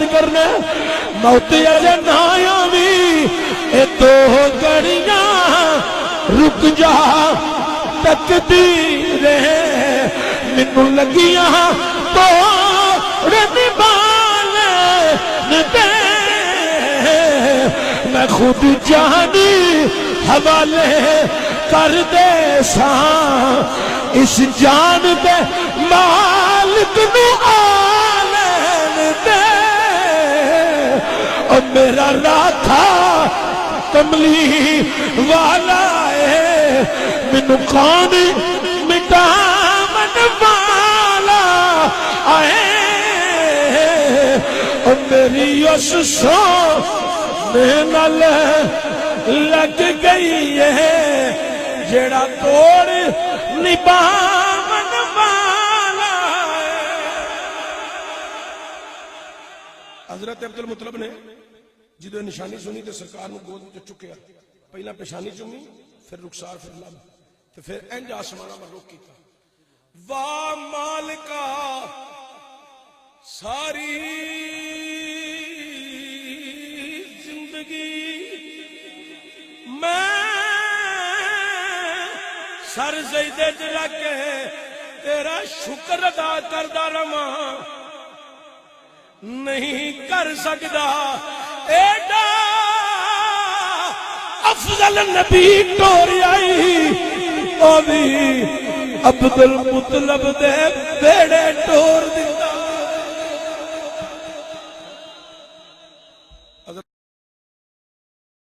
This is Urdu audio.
انتظار کرنا موت اجے نہ آوی اے دو گھڑیاں رک جا تقدیر مینوں لگیاں تو نبال دے میں خود جانی حوالے کر دے ساں اس جان دے مالک نو آلین دے اور میرا راتھا کملی والا ہے مینوں کون مٹاون والا آئے اور میری اس سونے نال لگ گئی ہے جیڑا توڑ نبھاون والا ہے۔ حضرت عبد المطلب نے جدو نشانی سنی تو سرکار نو گود چکیا، پہلا پیشانی چومی پھر رخسار پھر لب تو پھر انج آسمانہ میں رخ کیتا، واہ مالکا ساری زندگی میں سر سجدے تے رکھ کے تیرا شکر ادا کردا رہواں، نہیں کر سکدا ایڈا افضل نبی ٹوری آئی او بھی عبد المطلب دے بیڑے ٹور دی